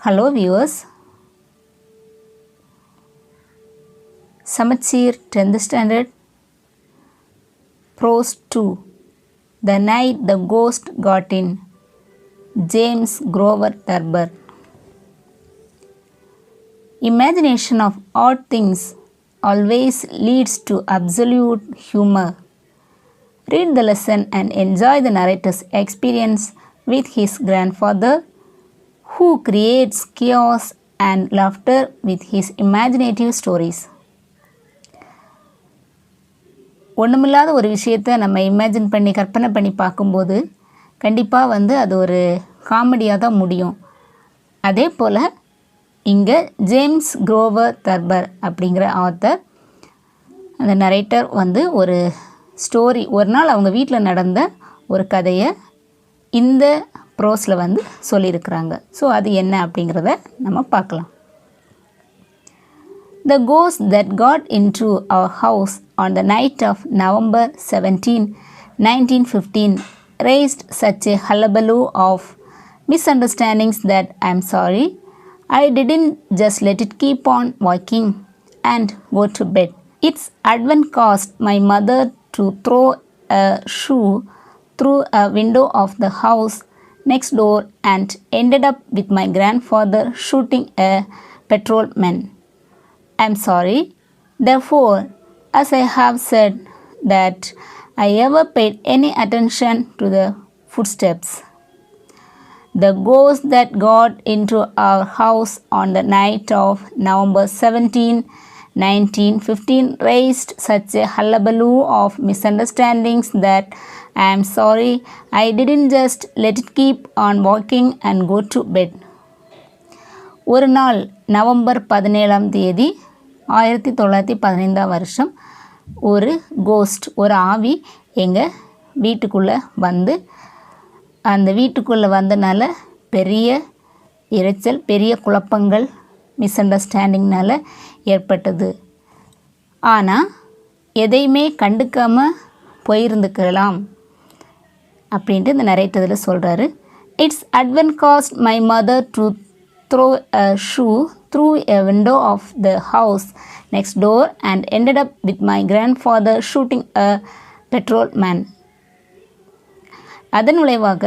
Hello viewers, Samachir 10th Standard Prose 2 The Night the Ghost Got In James Grover Thurber Imagination of odd things always leads to absolute humor. Read the lesson and enjoy the narrator's experience with his grandfather who creates chaos and laughter with his imaginative stories. ஒன்றுமில்லாத ஒரு விஷயத்தை நம்ம imagine பண்ணி கற்பனை பண்ணி பார்க்கும்போது கண்டிப்பாக அது ஒரு காமெடியாக தான் முடியும். அதே போல் இங்கே ஜேம்ஸ் குரோவர் தர்பர் அப்படிங்கிற ஆத்தர், அந்த நரேட்டர் ஒரு ஸ்டோரி, ஒரு நாள் அவங்க வீட்டில் நடந்த ஒரு கதையை இந்த ப்ரோஸில் சொல்லியிருக்கிறாங்க. ஸோ அது என்ன அப்படிங்கிறத நம்ம பார்க்கலாம். The ghost that got into our house on the night of November 17, 1915 raised such a hullabaloo of misunderstandings that I'm sorry, I didn't just let it keep on walking and go to bed. Its advent caused my mother to throw a shoe through a window of the house next door and ended up with my grandfather shooting a patrolman. I'm sorry, therefore, as I have said, that I ever paid any attention to the footsteps. The ghost that got into our house on the night of November 17, 1915 raised such a hullabaloo of misunderstandings that I am sorry I didn't just let it keep on walking and go to bed. ஒரு நாள் November 17ஆம் தேதி 1915 வருஷம் ஒரு cost, ஒரு ஆவி எங்கள் வீட்டுக்குள்ளே அந்த வீட்டுக்குள்ளே வந்தனால பெரிய இரைச்சல், பெரிய குழப்பங்கள், மிஸ் அண்டர்ஸ்டாண்டிங்னால் ஏற்பட்டது. ஆனால் எதையுமே கண்டுக்காமல் போயிருந்துக்கலாம் அப்படின்ட்டு இந்த நரேட்டரில் சொல்கிறாரு. Its advent caused my mother to throw a shoe through a window of the house next door and ended up with my grandfather shooting a patrolman. அதன் விளைவாக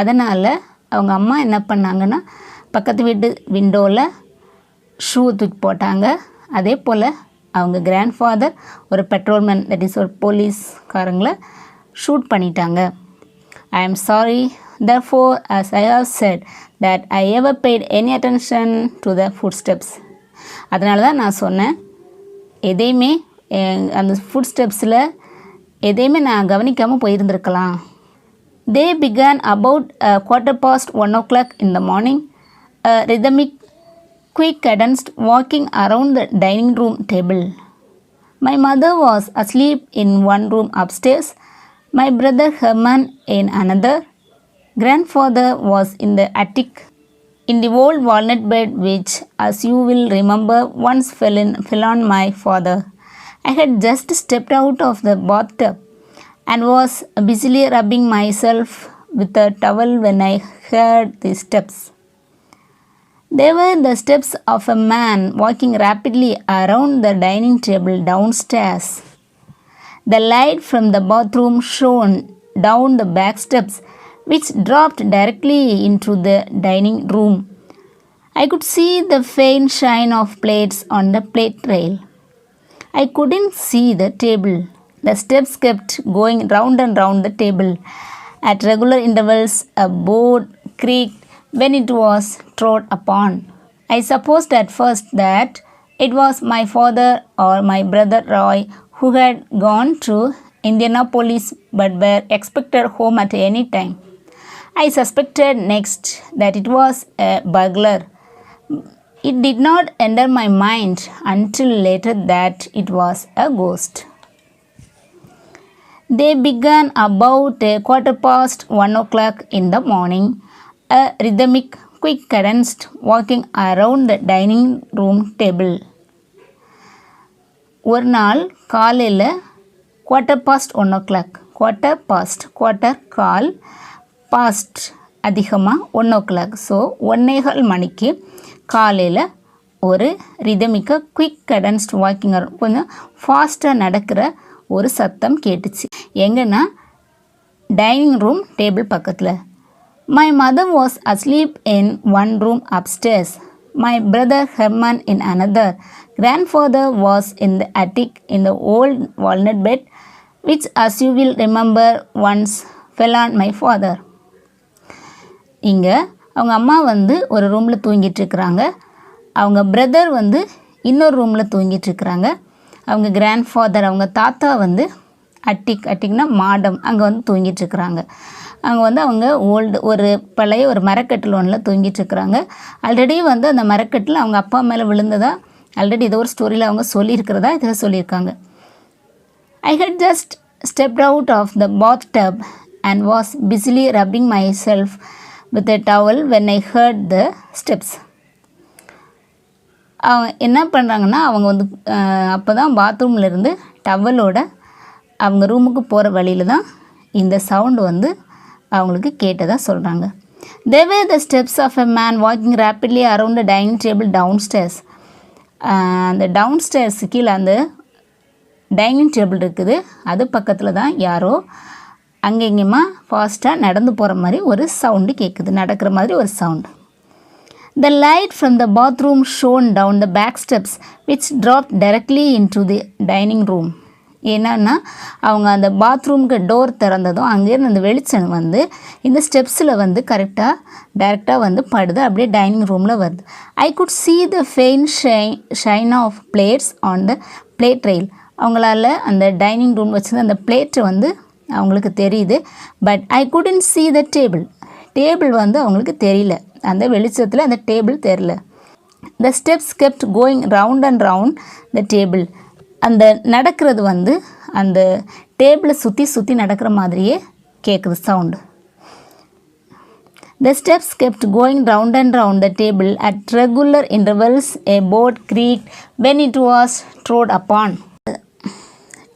அதனால் அவங்க அம்மா என்ன பண்ணாங்கன்னா, பக்கத்து வீட்டு விண்டோவில் ஷூ தூக்கி போட்டாங்க. அதே போல் அவங்க கிராண்ட்ஃபாதர் ஒரு பெட்ரோல்மேன், தட் இஸ் ஒரு போலீஸ்காரங்களை ஷூட் பண்ணிட்டாங்க. I am sorry, therefore, as I have said, that I ever paid any attention to the footsteps. அதனால தான் நான் சொன்னேன், எதையுமே அந்த ஃபுட்ஸ்டெப்ஸில் எதையுமே நான் கவனிக்காமல் போயிருந்திருக்கலாம். They began about 1:15 in the morning, a rhythmic, quick cadenced walking around the dining room table. My mother was asleep in one room upstairs, my brother Herman in another. Grandfather was in the attic, in the old walnut bed which, as you will remember, once fell on my father. I had just stepped out of the bathtub and was busily rubbing myself with a towel when I heard the steps. They were the steps of a man walking rapidly around the dining table downstairs. The light from the bathroom shone down the back steps, which dropped directly into the dining room. I could see the faint shine of plates on the plate rail. I couldn't see the table. The steps kept going round and round the table. At regular intervals, a board creaked when it was trod upon. I supposed at first that it was my father or my brother Roy who had gone to Indianapolis but were expected home at any time. I suspected next that it was a burglar. It did not enter my mind until later that it was a ghost. They began about 1:15 in the morning, a rhythmic, quick cadenced walking around the dining room table. ஒரு நாள் காலையில் 1:15, quarter கால், past அதிகமாக 1:00. So 1:15 மணிக்கு காலையில் ஒரு ரிதமிக்காக quick கடன்ஸ்ட் walking கொஞ்சம் ஃபாஸ்ட்டாக நடக்கிற ஒரு சத்தம் கேட்டுச்சு. எங்கன்னா டைனிங் ரூம் டேபிள் பக்கத்தில். My mother was asleep in one room upstairs. My brother Herman in another. Grandfather was in the attic in the old walnut bed, which as you will remember once fell on my father. இங்கே அவங்க அம்மா வந்து ஒரு ரூமில் தூங்கிட்டுருக்குறாங்க. அவங்க brother வந்து இன்னொரு ரூமில் தூங்கிட்டுருக்குறாங்க. அவங்க கிராண்ட்ஃபாதர் அவங்க தாத்தா வந்து அட்டிக்னா மாடம் அங்கே வந்து தூங்கிட்டுருக்குறாங்க. அங்கே வந்து அவங்க ஒரு பழைய ஒரு மரக்கட்டில் ஒன்றில் தூங்கிட்டுருக்குறாங்க. ஆல்ரெடி வந்து அந்த மரக்கட்டில் அவங்க அப்பா மேலே விழுந்ததா ஆல்ரெடி ஏதோ ஒரு ஸ்டோரியில் அவங்க சொல்லியிருக்கிறதா இதில் சொல்லியிருக்காங்க. I had just stepped out of the bathtub and was busily rubbing myself with a towel when I heard the steps. என்ன பண்ணுறாங்கன்னா அவங்க வந்து அப்போ தான் பாத்ரூம்லேருந்து டவலோட அவங்க ரூமுக்கு போகிற வழியில் தான் இந்த சவுண்டு வந்து அவங்களுக்கு கேட்டதாக சொல்கிறாங்க. They were the steps of a man walking rapidly around the dining table downstairs. அந்த டவுன்ஸ்டேர்ஸ் கீழே அந்த டைனிங் டேபிள் இருக்குது, அது பக்கத்தில் தான் யாரோ அங்கே இங்கேமா ஃபாஸ்ட்டாக நடந்து போகிற மாதிரி ஒரு சவுண்டு கேட்குது, நடக்கிற மாதிரி ஒரு sound. The light from the bathroom shone down the back steps which dropped directly into the dining room. என்னன்னா அவங்க அந்த பாத்ரூமுக்கு டோர் திறந்ததும் அங்கேருந்து அந்த வெளிச்சம் வந்து இந்த ஸ்டெப்ஸில் வந்து டைரெக்டாக வந்து படுது, அப்படியே டைனிங் ரூமில் வருது. I could see the faint shine of plates on the plate rail. அவங்களால அந்த டைனிங் ரூம் வச்சுருந்து அந்த பிளேட்டு வந்து அவங்களுக்கு தெரியுது. But I couldn't see the table வந்து அவங்களுக்கு தெரியல, அந்த வெளிச்சத்தில் அந்த டேபிள் தெரியல. The steps kept going round and round the table. அந்த நடக்கிறது வந்து அந்த டேபிளை சுற்றி நடக்கிற மாதிரியே கேட்குது sound. The steps kept going round and round the table at regular intervals. A board creaked when it was trod upon.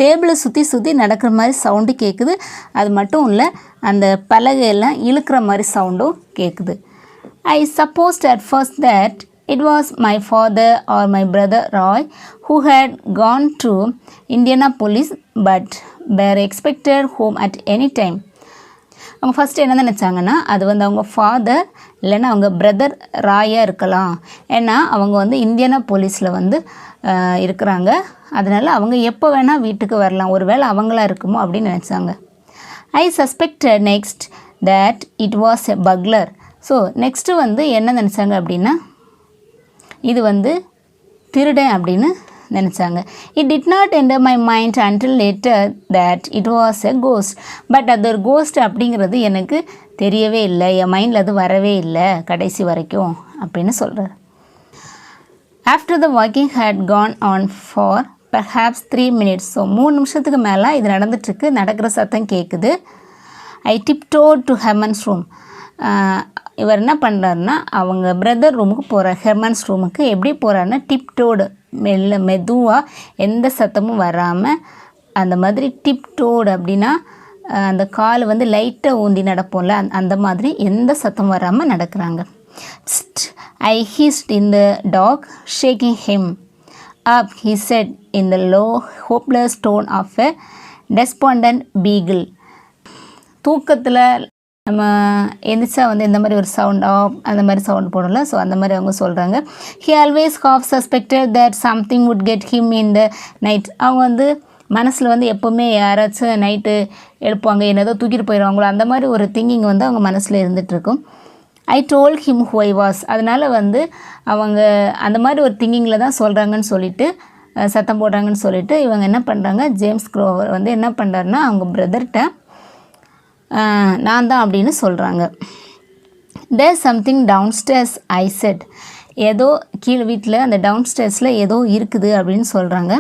டேபிளை சுற்றி நடக்கிற மாதிரி சவுண்டு கேட்குது. அது மட்டும் இல்லை, அந்த பலகையெல்லாம் இழுக்கிற மாதிரி சவுண்டும் கேட்குது. I supposed at first that it was my father or my brother Roy who had gone to Indianapolis but were expected home at any time. அவங்க ஃபஸ்ட்டு என்ன நினச்சாங்கன்னா அது வந்து அவங்க ஃபாதர் இல்லைன்னா அவங்க பிரதர் ராயாக இருக்கலாம். ஏன்னா அவங்க வந்து இந்தியானாபோலிஸில் வந்து இருக்கிறாங்க, அதனால் அவங்க எப்போ வேணால் வீட்டுக்கு வரலாம், ஒரு வேளை அவங்களா இருக்குமோ அப்படின்னு நினச்சாங்க. I suspected next that it was a burglar. So next வந்து என்ன நினச்சாங்க அப்படின்னா இது வந்து திருடன் அப்படின்னு நினச்சாங்க. It did not enter my mind until later that it was a ghost. But அது ஒரு கோஸ்ட் அப்படிங்கிறது எனக்கு தெரியவே இல்லை, என் மைண்டில் அது வரவே இல்லை கடைசி வரைக்கும் அப்படின்னு சொல்கிறார். After the walking had gone on for perhaps 3 minutes. So 3 நிமிஷத்துக்கு மேலே இது நடந்துட்டுருக்கு, நடக்கிற சத்தம் கேட்குது. I tiptoed to Herman's room. இவர் என்ன பண்ணுறாருன்னா அவங்க பிரதர் ரூமுக்கு போகிறார். ஹெர்மன்ஸ் ரூமுக்கு எப்படி போகிறாருன்னா டிப்டோடு மெதுவாக எந்த சத்தமும் வராமல் அந்த மாதிரி டிப்டோடு அப்படின்னா அந்த கால் வந்து லைட்டாக ஊந்தி நடப்போம்ல அந்த மாதிரி எந்த சத்தம் வராமல் நடக்கிறாங்க. I hissed in the dog, shaking him up, he said in the low hopeless tone of a despondent beagle. தூக்கத்தில் நம்ம எந்திரிச்சா வந்து இந்த மாதிரி ஒரு சவுண்ட் அந்த மாதிரி சவுண்ட் போடல. ஸோ அந்த மாதிரி அவங்க சொல்கிறாங்க. He always half suspected that something would get him in the night. அவங்க வந்து மனசில் வந்து எப்போவுமே யாராச்சும் நைட்டு எழுப்புவாங்க, என்னதோ தூக்கிட்டு போயிடுவாங்களோ அந்த மாதிரி ஒரு திங்கிங் வந்து அவங்க மனசில் இருந்துகிட்ருக்கும். I told him who I was. அதனால் வந்து அவங்க அந்த மாதிரி ஒரு திங்கிங்கில் தான் சொல்கிறாங்கன்னு சொல்லிட்டு சத்தம் போடுறாங்கன்னு சொல்லிட்டு இவங்க என்ன பண்ணுறாங்க, ஜேம்ஸ் க்ரோவர் வந்து என்ன பண்ணுறாருன்னா அவங்க பிரதர்கிட்ட நான் தான் அப்படின்னு சொல்கிறாங்க. There's something downstairs, I said. ஏதோ கீழே வீட்டில் அந்த டவுன்ஸ்டேர்ஸில் ஏதோ இருக்குது அப்படின்னு சொல்கிறாங்க.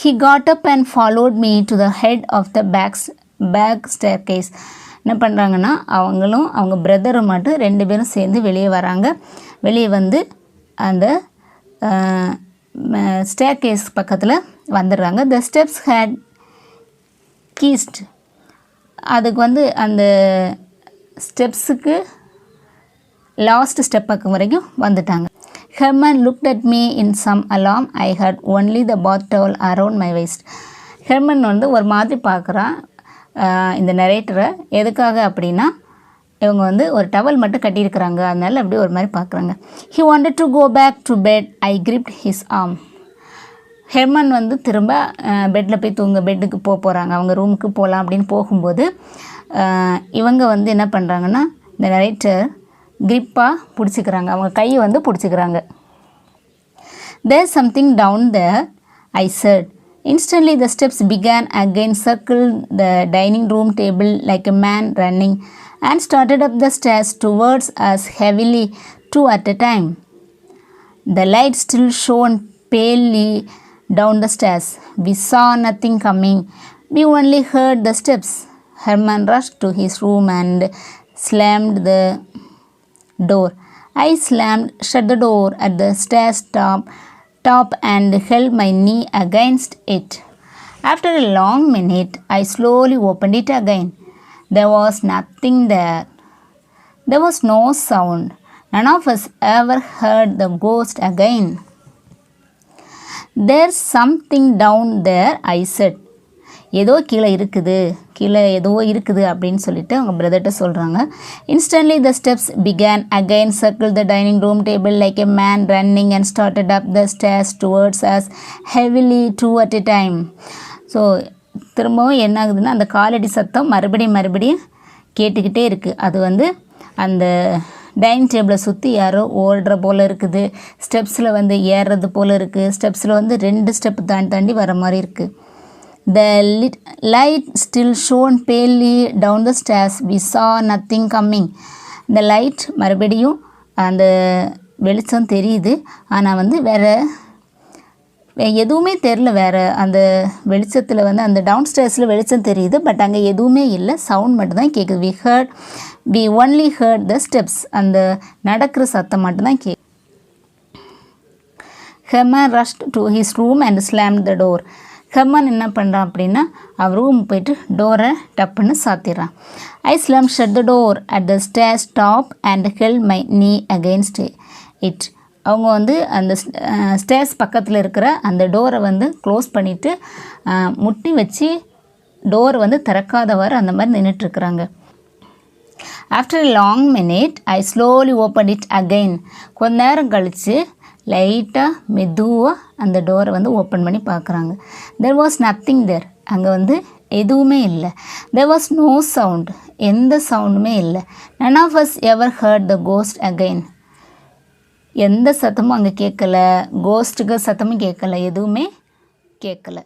He got up and followed me to the head of the back staircase. என்ன பண்ணுறாங்கன்னா அவங்களும் அவங்க பிரதரும் மட்டும் 2 பேரும் சேர்ந்து வெளியே வராங்க. வெளியே வந்து அந்த ஸ்டேர்கேஸ் பக்கத்தில் வந்துடுறாங்க. The steps had kissed. அதுக்கு வந்து அந்த ஸ்டெப்ஸுக்கு லாஸ்ட் ஸ்டெப் பக்கம் வரைக்கும் வந்துட்டாங்க. Herman looked at me in some alarm. I had only the bath towel around my waist. Herman வந்து ஒரு மாதிரி பார்க்குறான் இந்த நரேட்டரை. எதுக்காக அப்படின்னா இவங்க வந்து ஒரு டவல் மட்டும் கட்டியிருக்கிறாங்க, அதனால அப்படியே ஒரு மாதிரி பார்க்குறாங்க. He wanted to go back to bed. I gripped his arm. Herman வந்து திரும்ப பெட்டில் போய் பெட்டுக்கு போகிறாங்க, அவங்க ரூமுக்கு போகலாம் அப்படின்னு போகும்போது இவங்க வந்து என்ன பண்ணுறாங்கன்னா இந்த நரேட்டர் கிரிப்பாக பிடிச்சிக்கிறாங்க, அவங்க கையை வந்து பிடிச்சிக்கிறாங்க. There's something down there, I said. Instantly the steps began again, circled the dining room table like a man running, and started up the stairs towards us heavily, 2 at a time. The light still shone palely down the stairs. We saw nothing coming. We only heard the steps. Herman rushed to his room and slammed the door. I slammed shut the door at the stairs top and held my knee against it. After a long minute, I slowly opened it again. There was nothing there. There was no sound. None of us ever heard the ghost again. There's something down there, I said. ஏதோ கீழே இருக்குது அப்படின்னு சொல்லிட்டு அவங்க பிரதர்கிட்ட சொல்கிறாங்க. Instantly the steps began again, circled the dining room table like a man running, and started up the stairs towards us heavily, 2 at a time. So திரும்பவும் என்ன ஆகுதுன்னா அந்த காலடி சத்தம் மறுபடியும் கேட்டுக்கிட்டே இருக்குது. அது வந்து அந்த டைனிங் டேபிளை சுற்றி யாரோ ஓடுற போல் இருக்குது, ஸ்டெப்ஸில் வந்து ஏறுறது போல் இருக்குது, ஸ்டெப்ஸில் வந்து 2 ஸ்டெப் தாண்டி வர மாதிரி இருக்குது. The light still shone palely down the stairs. We saw nothing coming. The light மறுபடியும் அந்த வெளிச்சம் தெரியுது, ஆனால் வந்து வேறு எதுவுமே தெரில. வேறு அந்த வெளிச்சத்தில் வந்து அந்த டவுன் ஸ்டேர்ஸில் வெளிச்சம் தெரியுது, பட் அங்கே எதுவுமே இல்லை, சவுண்ட் மட்டும்தான் கேட்குது. We only heard the steps. அந்த நடக்கிற சத்தம் மட்டும்தான் கேட்குது. Herman rushed to his room and slammed the door. Herman என்ன பண்ணுறான் அப்படின்னா அவர் ரூம் போயிட்டு டோரை டப்புன்னு சாத்திடுறான். I slammed shut the door at the stairs top and held my knee against it. அவங்க வந்து அந்த ஸ்டேர்ஸ் பக்கத்தில் இருக்கிற அந்த டோரை வந்து க்ளோஸ் பண்ணிவிட்டு முட்டி வச்சு டோர் வந்து திறக்காதவாறு அந்த மாதிரி நின்றுட்டுருக்குறாங்க. After a long minute, I slowly opened it again. கொஞ்ச நேரம் கழித்து லைட்டாக மெதுவாக அந்த டோரை வந்து ஓப்பன் பண்ணி பார்க்குறாங்க. There was nothing there. அங்கே வந்து எதுவுமே இல்லை. There was no sound. எந்த சவுண்டுமே இல்லை. None of us ever heard the ghost again. எந்த சத்தமும் அங்கே கேட்கல, கோஸ்ட்டுக்கு சத்தமும் கேட்கல, எதுவுமே கேட்கல.